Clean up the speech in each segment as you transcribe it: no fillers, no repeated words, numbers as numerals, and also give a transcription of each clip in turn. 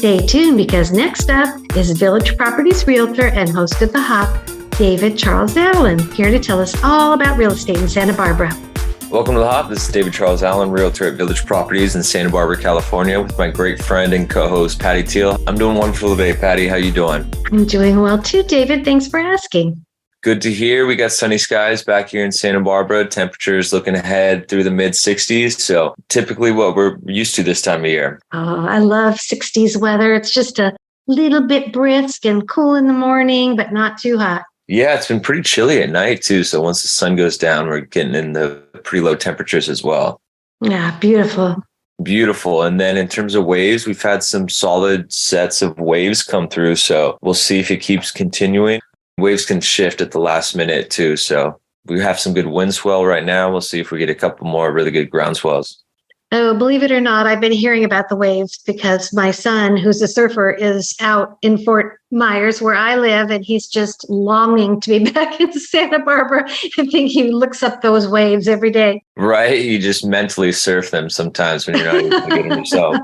Stay tuned because next up is Village Properties Realtor and host of The Hop, David Charles Allen, here to tell us all about real estate in Santa Barbara. Welcome to The Hop. This is David Charles Allen, Realtor at Village Properties in Santa Barbara, California, with my great friend and co-host, Patti Teal. I'm doing wonderful today, Patti. How you doing? I'm doing well too, David. Thanks for asking. Good to hear. We got sunny skies back here in Santa Barbara. Temperatures looking ahead through the mid 60s. So typically what we're used to this time of year. Oh, I love 60s weather. It's just a little bit brisk and cool in the morning, but not too hot. Yeah, it's been pretty chilly at night too. So once the sun goes down, we're getting in the pretty low temperatures as well. Yeah, beautiful. Beautiful. And then in terms of waves, we've had some solid sets of waves come through. So we'll see if it keeps continuing. Waves can shift at the last minute too. So we have some good wind swell right now. We'll see if we get a couple more really good ground swells. Oh, believe it or not, I've been hearing about the waves because my son, who's a surfer, is out in Fort Myers where I live, and he's just longing to be back in Santa Barbara. I think he looks up those waves every day. Right. You just mentally surf them sometimes when you're not even getting yourself.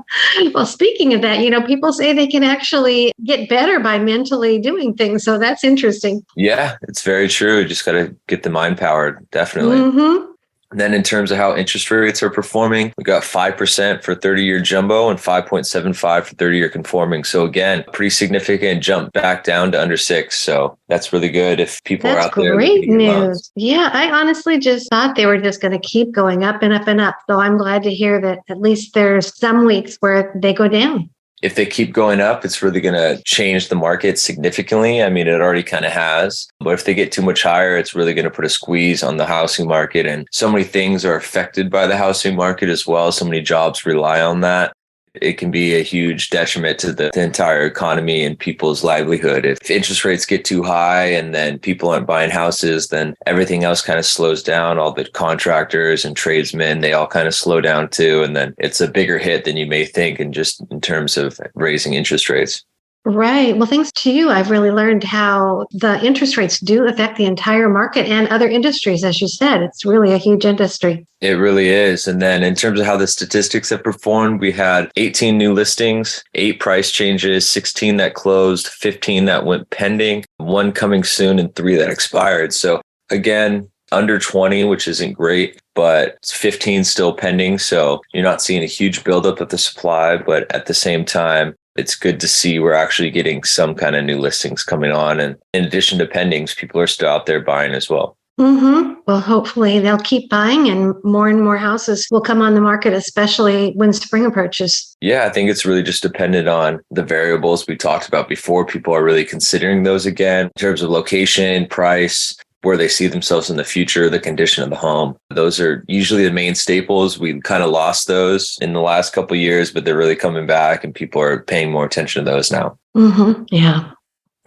Well, speaking of that, people say they can actually get better by mentally doing things. So that's interesting. Yeah, it's very true. Just got to get the mind powered. Definitely. Mm-hmm. And then in terms of how interest rates are performing, we got 5% for 30-year jumbo and 5.75 for 30-year conforming. So again, pretty significant jump back down to under 6. So that's really good if people are out there. That's great news. Yeah, I honestly just thought they were just going to keep going up and up and up. So I'm glad to hear that at least there's some weeks where they go down. If they keep going up, it's really going to change the market significantly. I mean, it already kind of has. But if they get too much higher, it's really going to put a squeeze on the housing market. And so many things are affected by the housing market as well. So many jobs rely on that. It can be a huge detriment to the entire economy and people's livelihood. If interest rates get too high and then people aren't buying houses, then everything else kind of slows down. All the contractors and tradesmen, they all kind of slow down too. And then it's a bigger hit than you may think in terms of raising interest rates. Right. Well, thanks to you, I've really learned how the interest rates do affect the entire market and other industries. As you said, it's really a huge industry. It really is. And then in terms of how the statistics have performed, we had 18 new listings, 8 price changes, 16 that closed, 15 that went pending, 1 coming soon, and 3 that expired. So again, under 20, which isn't great, but 15 still pending. So you're not seeing a huge buildup of the supply, but at the same time, it's good to see we're actually getting some kind of new listings coming on. And in addition to pendings, people are still out there buying as well. Mm-hmm. Well, hopefully they'll keep buying and more houses will come on the market, especially when spring approaches. Yeah, I think it's really just dependent on the variables we talked about before. People are really considering those again in terms of location, price, where they see themselves in the future, the condition of the home. Those are usually the main staples. We kind of lost those in the last couple of years, but they're really coming back and people are paying more attention to those now. Mm-hmm. Yeah.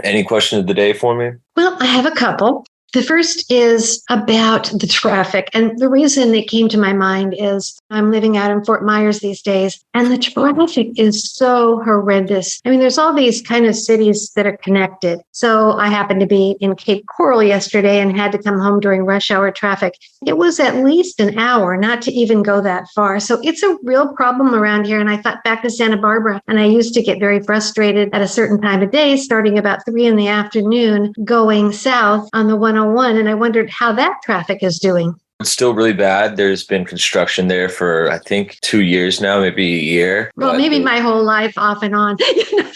Any question of the day for me? Well, I have a couple. The first is about the traffic. And the reason it came to my mind is I'm living out in Fort Myers these days, and the traffic is so horrendous. I mean, there's all these kind of cities that are connected. So I happened to be in Cape Coral yesterday and had to come home during rush hour traffic. It was at least an hour, not to even go that far. So it's a real problem around here. And I thought back to Santa Barbara, and I used to get very frustrated at a certain time of day, starting about 3 p.m, going south on the 101. And I wondered how that traffic is doing. It's still really bad. There's been construction there for, I think, 2 years now, maybe a year. Well, maybe my whole life off and on.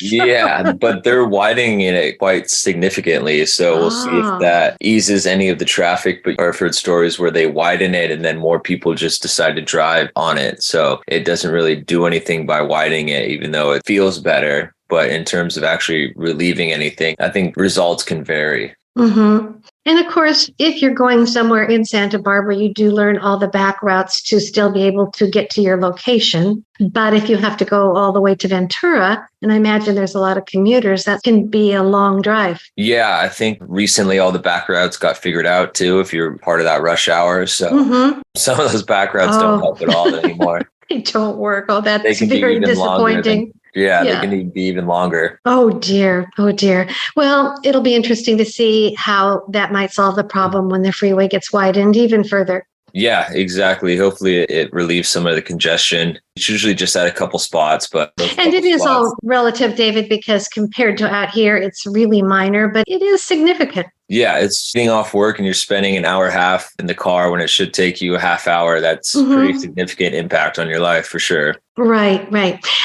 Yeah, but they're widening it quite significantly. So we'll see if that eases any of the traffic. But I've heard stories where they widen it and then more people just decide to drive on it. So it doesn't really do anything by widening it, even though it feels better. But in terms of actually relieving anything, I think results can vary. Mm-hmm. And of course, if you're going somewhere in Santa Barbara, you do learn all the back routes to still be able to get to your location. But if you have to go all the way to Ventura, and I imagine there's a lot of commuters, that can be a long drive. Yeah, I think recently all the back routes got figured out too, if you're part of that rush hour. So some of those back routes don't help at all anymore. They don't work. Oh, that's very disappointing. Yeah, they can even be even longer. Oh, dear. Oh, dear. Well, it'll be interesting to see how that might solve the problem when the freeway gets widened even further. Yeah, exactly. Hopefully it relieves some of the congestion. It's usually just at a couple spots, but and it is all relative, David, because compared to out here, it's really minor, but it is significant. Yeah, it's being off work and you're spending an hour and a half in the car when it should take you a half hour. That's pretty significant impact on your life for sure. Right.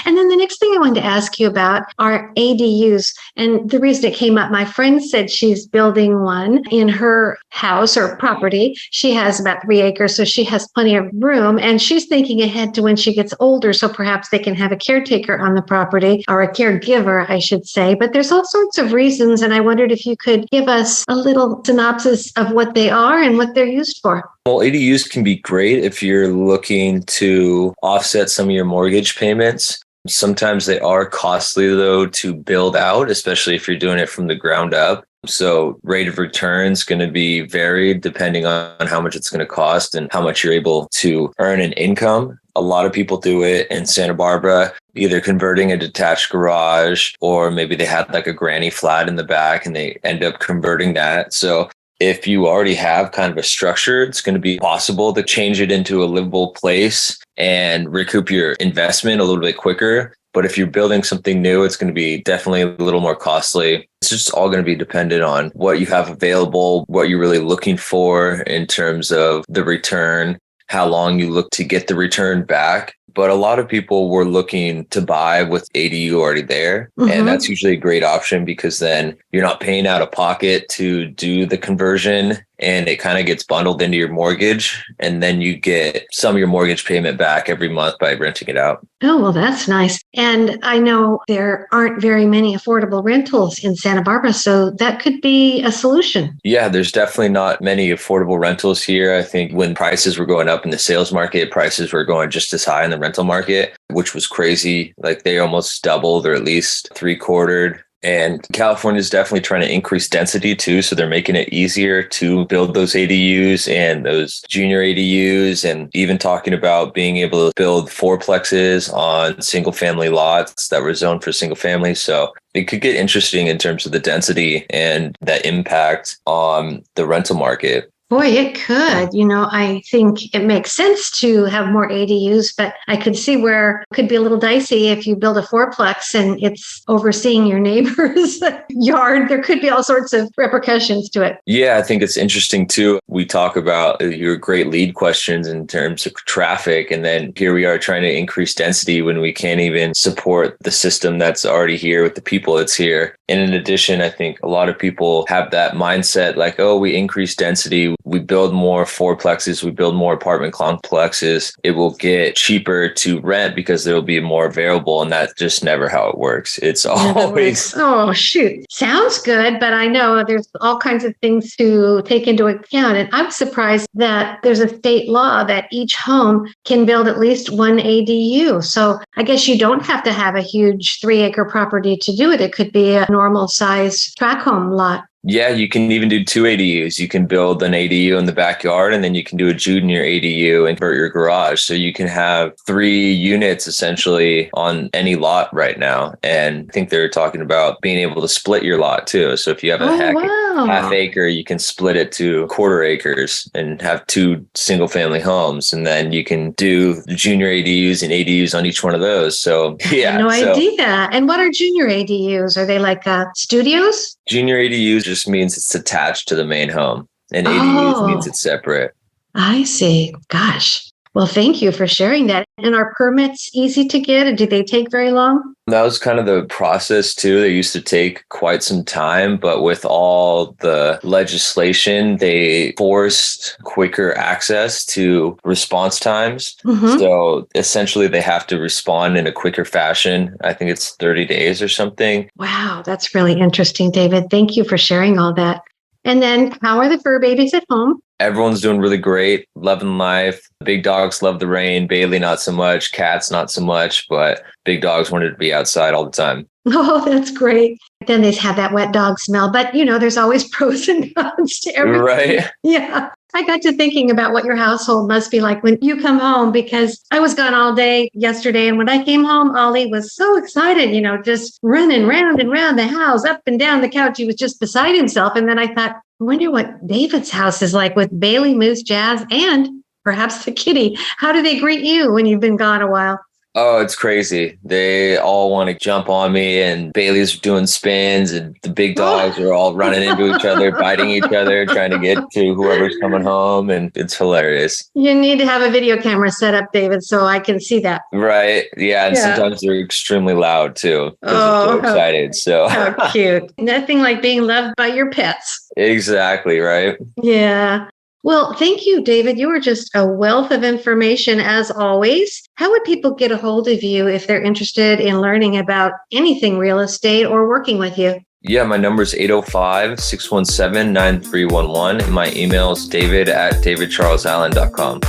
And then the next thing I wanted to ask you about are ADUs. And the reason it came up, my friend said she's building one in her house or property. She has about 3 acres, so she has plenty of room. And she's thinking ahead to when she gets older, so perhaps they can have a caretaker on the property, or a caregiver, I should say. But there's all sorts of reasons. And I wondered if you could give us a little synopsis of what they are and what they're used for. Well, ADUs can be great if you're looking to offset some of your mortgage payments. Sometimes they are costly, though, to build out, especially if you're doing it from the ground up. So rate of return is going to be varied depending on how much it's going to cost and how much you're able to earn an income. A lot of people do it in Santa Barbara, either converting a detached garage, or maybe they had like a granny flat in the back and they end up converting that. So if you already have kind of a structure, it's going to be possible to change it into a livable place and recoup your investment a little bit quicker. But if you're building something new, it's going to be definitely a little more costly. It's just all going to be dependent on what you have available, what you're really looking for in terms of the return, how long you look to get the return back. But a lot of people were looking to buy with ADU already there. And that's usually a great option because then you're not paying out of pocket to do the conversion, and it kind of gets bundled into your mortgage. And then you get some of your mortgage payment back every month by renting it out. Oh, well, that's nice. And I know there aren't very many affordable rentals in Santa Barbara, so that could be a solution. Yeah, there's definitely not many affordable rentals here. I think when prices were going up in the sales market, prices were going just as high in the rental market, which was crazy. Like they almost doubled or at least 3/4. And California is definitely trying to increase density too. So they're making it easier to build those ADUs and those junior ADUs, and even talking about being able to build fourplexes on single family lots that were zoned for single family. So it could get interesting in terms of the density and that impact on the rental market. Boy, it could. I think it makes sense to have more ADUs, but I could see where it could be a little dicey if you build a fourplex and it's overseeing your neighbor's yard. There could be all sorts of repercussions to it. Yeah, I think it's interesting too. We talk about your great lead questions in terms of traffic, and then here we are trying to increase density when we can't even support the system that's already here with the people that's here. And in addition, I think a lot of people have that mindset like, oh, we increase density, we build more fourplexes, we build more apartment complexes, it will get cheaper to rent because there will be more available. And that's just never how it works. It's always... Oh, shoot. Sounds good, but I know there's all kinds of things to take into account. And I'm surprised that there's a state law that each home can build at least one ADU. So I guess you don't have to have a huge 3-acre property to do it. It could be a normal size tract home lot. Yeah, you can even do 2 ADUs. You can build an ADU in the backyard, and then you can do a junior ADU and convert your garage. So you can have 3 units essentially on any lot right now. And I think they're talking about being able to split your lot too. So if you have a half acre, you can split it to 1/4 acres and have 2 single family homes. And then you can do junior ADUs and ADUs on each one of those. So yeah. No idea. And what are junior ADUs? Are they like studios? Junior ADUs just means it's attached to the main home, and ADUs means it's separate. I see. Gosh. Well, thank you for sharing that. And are permits easy to get? Or do they take very long? That was kind of the process too. They used to take quite some time, but with all the legislation, they forced quicker access to response times. So essentially they have to respond in a quicker fashion. I think it's 30 days or something. Wow, that's really interesting, David. Thank you for sharing all that. And then how are the fur babies at home? Everyone's doing really great, loving life. Big dogs love the rain. Bailey, not so much. Cats, not so much. But big dogs wanted to be outside all the time. Oh, that's great. Then they have that wet dog smell. But, there's always pros and cons to everything. Right. Yeah. I got to thinking about what your household must be like when you come home, because I was gone all day yesterday. And when I came home, Ollie was so excited, just running round and round the house, up and down the couch. He was just beside himself. And then I thought, I wonder what David's house is like with Bailey, Moose, Jazz, and perhaps the kitty. How do they greet you when you've been gone a while? Oh, it's crazy. They all want to jump on me, and Bailey's doing spins, and the big dogs are all running into each other, biting each other, trying to get to whoever's coming home. And it's hilarious. You need to have a video camera set up, David, so I can see that. Right. Yeah. And sometimes they're extremely loud too because they're so excited. So how cute. Nothing like being loved by your pets. Exactly. Right. Yeah. Well, thank you, David. You were just a wealth of information as always. How would people get a hold of you if they're interested in learning about anything real estate or working with you? Yeah, my number is 805-617-9311. And my email is david@davidcharlesallen.com.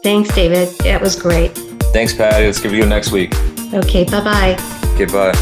Thanks, David. That was great. Thanks, Patti. Let's give you next week. Okay, bye-bye. Okay, bye.